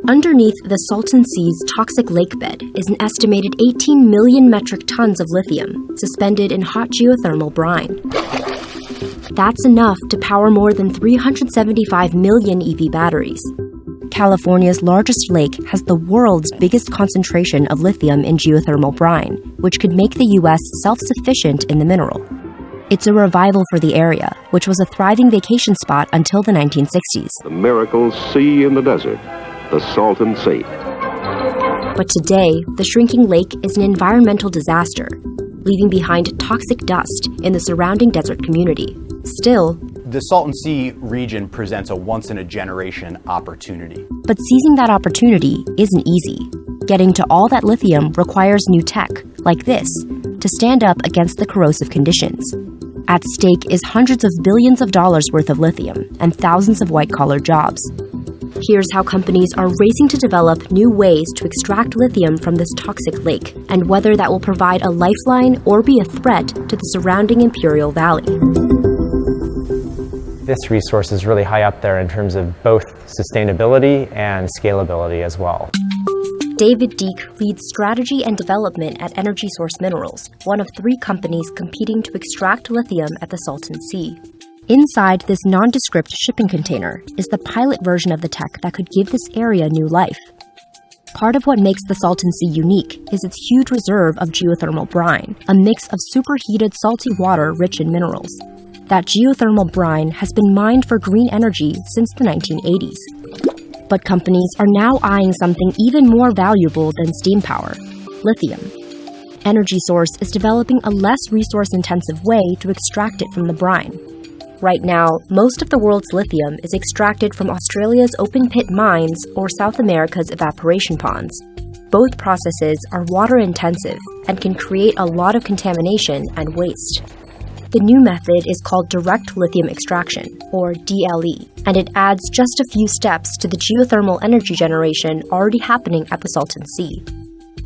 Underneath the Salton Sea's toxic lakebed is an estimated 18 million metric tons of lithium suspended in hot geothermal brine. That's enough to power more than 375 million EV batteries. California's largest lake has the world's biggest concentration of lithium in geothermal brine, which could make the U.S. self-sufficient in the mineral. It's a revival for the area, which was a thriving vacation spot until the 1960s. The miracle sea in the desert, the Salton Sea. But today, the shrinking lake is an environmental disaster, leaving behind toxic dust in the surrounding desert community. Still, the Salton Sea region presents a once-in-a-generation opportunity. But seizing that opportunity isn't easy. Getting to all that lithium requires new tech, like this, to stand up against the corrosive conditions. At stake is hundreds of billions of dollars worth of lithium and thousands of white-collar jobs. Here's how companies are racing to develop new ways to extract lithium from this toxic lake, and whether that will provide a lifeline or be a threat to the surrounding Imperial Valley. This resource is really high up there in terms of both sustainability and scalability as well. David Deek leads strategy and development at Energy Source Minerals, one of 3 companies competing to extract lithium at the Salton Sea. Inside this nondescript shipping container is the pilot version of the tech that could give this area new life. Part of what makes the Salton Sea unique is its huge reserve of geothermal brine, a mix of superheated salty water rich in minerals. That geothermal brine has been mined for green energy since the 1980s. But companies are now eyeing something even more valuable than steam power: lithium. Energy Source is developing a less resource-intensive way to extract it from the brine. Right now, most of the world's lithium is extracted from Australia's open-pit mines or South America's evaporation ponds. Both processes are water-intensive and can create a lot of contamination and waste. The new method is called direct lithium extraction, or DLE, and it adds just a few steps to the geothermal energy generation already happening at the Salton Sea.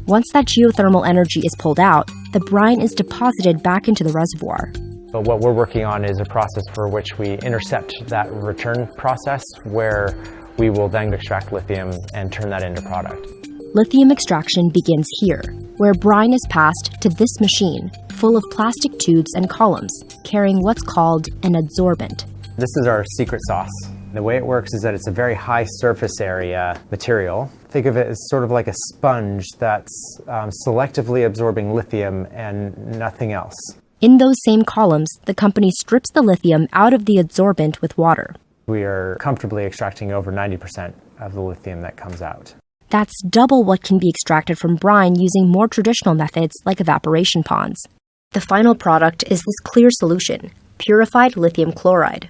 Once that geothermal energy is pulled out, the brine is deposited back into the reservoir. But what we're working on is a process for which we intercept that return process, where we will then extract lithium and turn that into product. Lithium extraction begins here, where brine is passed to this machine, full of plastic tubes and columns, carrying what's called an adsorbent. This is our secret sauce. The way it works is that it's a very high surface area material. Think of it as sort of like a sponge that's selectively absorbing lithium and nothing else. In those same columns, the company strips the lithium out of the adsorbent with water. We are comfortably extracting over 90% of the lithium that comes out. That's double what can be extracted from brine using more traditional methods like evaporation ponds. The final product is this clear solution, purified lithium chloride.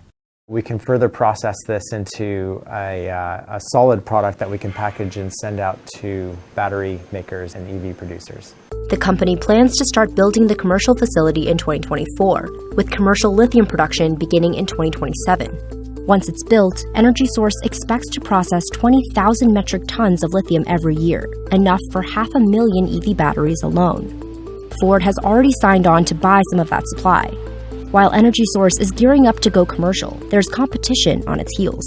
We can further process this into a solid product that we can package and send out to battery makers and EV producers. The company plans to start building the commercial facility in 2024, with commercial lithium production beginning in 2027. Once it's built, Energy Source expects to process 20,000 metric tons of lithium every year, enough for 500,000 EV batteries alone. Ford has already signed on to buy some of that supply. While Energy Source is gearing up to go commercial, there's competition on its heels.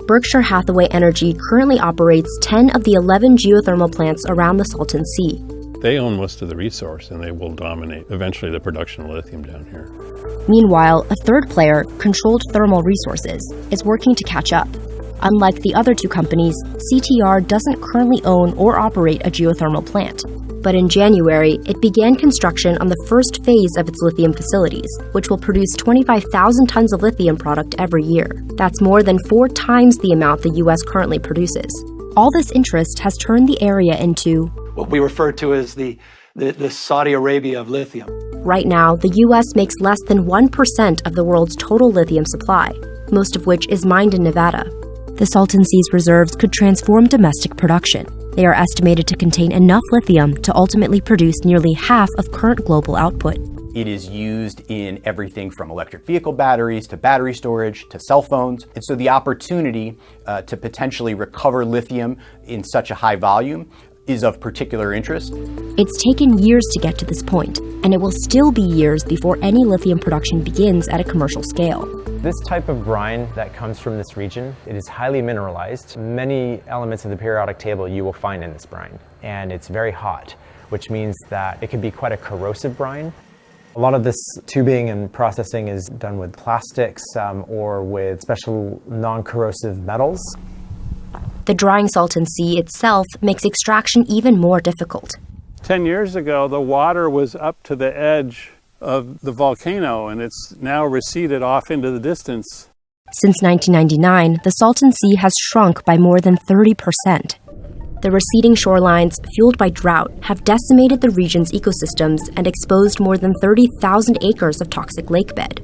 Berkshire Hathaway Energy currently operates 10 of the 11 geothermal plants around the Salton Sea. They own most of the resource, and they will dominate eventually the production of lithium down here. Meanwhile, a third player, Controlled Thermal Resources, is working to catch up. Unlike the other 2 companies, CTR doesn't currently own or operate a geothermal plant. But in January, it began construction on the first phase of its lithium facilities, which will produce 25,000 tons of lithium product every year. That's more than 4 times the amount the U.S. currently produces. All this interest has turned the area into what we refer to as the Saudi Arabia of lithium. Right now, the U.S. makes less than 1% of the world's total lithium supply, most of which is mined in Nevada. The Salton Sea's reserves could transform domestic production. They are estimated to contain enough lithium to ultimately produce nearly half of current global output. It is used in everything from electric vehicle batteries to battery storage to cell phones. And so the opportunity to potentially recover lithium in such a high volume is of particular interest. It's taken years to get to this point, and it will still be years before any lithium production begins at a commercial scale. This type of brine that comes from this region, it is highly mineralized. Many elements of the periodic table you will find in this brine. And it's very hot, which means that it can be quite a corrosive brine. A lot of this tubing and processing is done with plastics or with special non-corrosive metals. The drying Salton Sea itself makes extraction even more difficult. 10 years ago, the water was up to the edge of the volcano, and it's now receded off into the distance. Since 1999, the Salton Sea has shrunk by more than 30%. The receding shorelines, fueled by drought, have decimated the region's ecosystems and exposed more than 30,000 acres of toxic lakebed.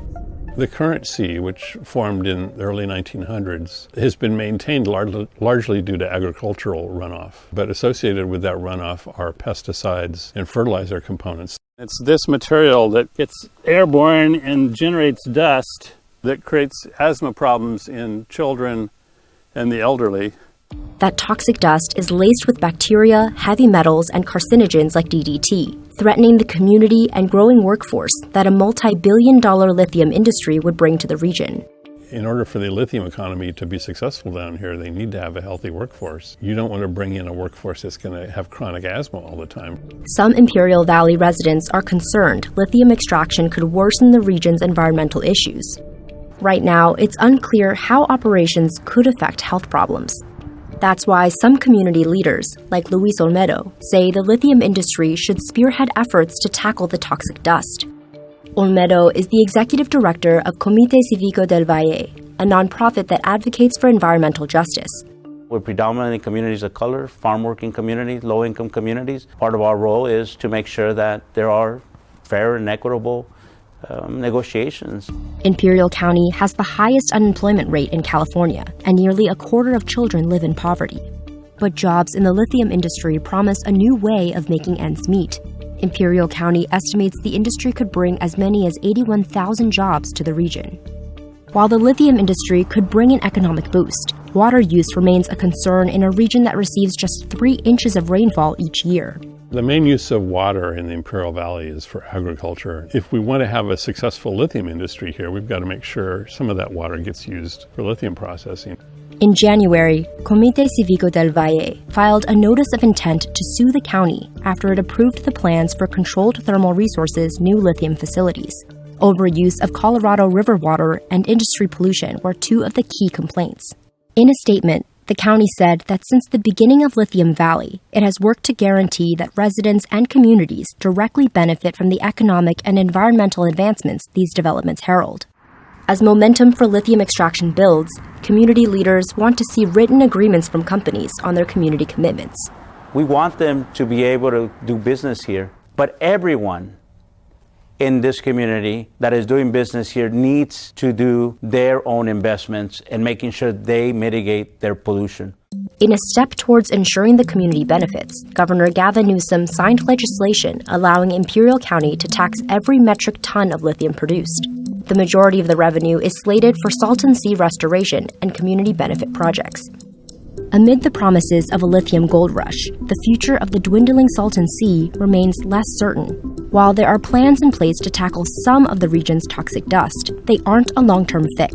The current sea, which formed in the early 1900s, has been maintained largely due to agricultural runoff. But associated with that runoff are pesticides and fertilizer components. It's this material that gets airborne and generates dust that creates asthma problems in children and the elderly. That toxic dust is laced with bacteria, heavy metals, and carcinogens like DDT, threatening the community and growing workforce that a multi-billion-dollar lithium industry would bring to the region. In order for the lithium economy to be successful down here, they need to have a healthy workforce. You don't want to bring in a workforce that's going to have chronic asthma all the time. Some Imperial Valley residents are concerned lithium extraction could worsen the region's environmental issues. Right now, it's unclear how operations could affect health problems. That's why some community leaders, like Luis Olmedo, say the lithium industry should spearhead efforts to tackle the toxic dust. Olmedo is the executive director of Comité Cívico del Valle, a nonprofit that advocates for environmental justice. We're predominantly communities of color, farm-working communities, low-income communities. Part of our role is to make sure that there are fair and equitable negotiations. Imperial County has the highest unemployment rate in California, and nearly a quarter of children live in poverty. But jobs in the lithium industry promise a new way of making ends meet. Imperial County estimates the industry could bring as many as 81,000 jobs to the region. While the lithium industry could bring an economic boost, water use remains a concern in a region that receives just 3 inches of rainfall each year. The main use of water in the Imperial Valley is for agriculture. If we want to have a successful lithium industry here, we've got to make sure some of that water gets used for lithium processing. In January, Comité Cívico del Valle filed a notice of intent to sue the county after it approved the plans for Controlled Thermal Resources' new lithium facilities. Overuse of Colorado river water and industry pollution were 2 of the key complaints. In a statement, the county said that since the beginning of Lithium Valley, it has worked to guarantee that residents and communities directly benefit from the economic and environmental advancements these developments herald. As momentum for lithium extraction builds, community leaders want to see written agreements from companies on their community commitments. We want them to be able to do business here, but everyone in this community that is doing business here needs to do their own investments and making sure they mitigate their pollution. In a step towards ensuring the community benefits, Governor Gavin Newsom signed legislation allowing Imperial County to tax every metric ton of lithium produced. The majority of the revenue is slated for Salton Sea restoration and community benefit projects. Amid the promises of a lithium gold rush, the future of the dwindling Salton Sea remains less certain. While there are plans in place to tackle some of the region's toxic dust, they aren't a long-term fix.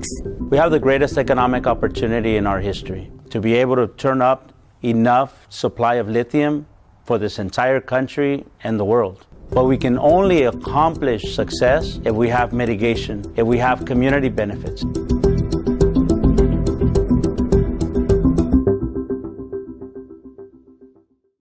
We have the greatest economic opportunity in our history to be able to turn up enough supply of lithium for this entire country and the world. But we can only accomplish success if we have mitigation, if we have community benefits.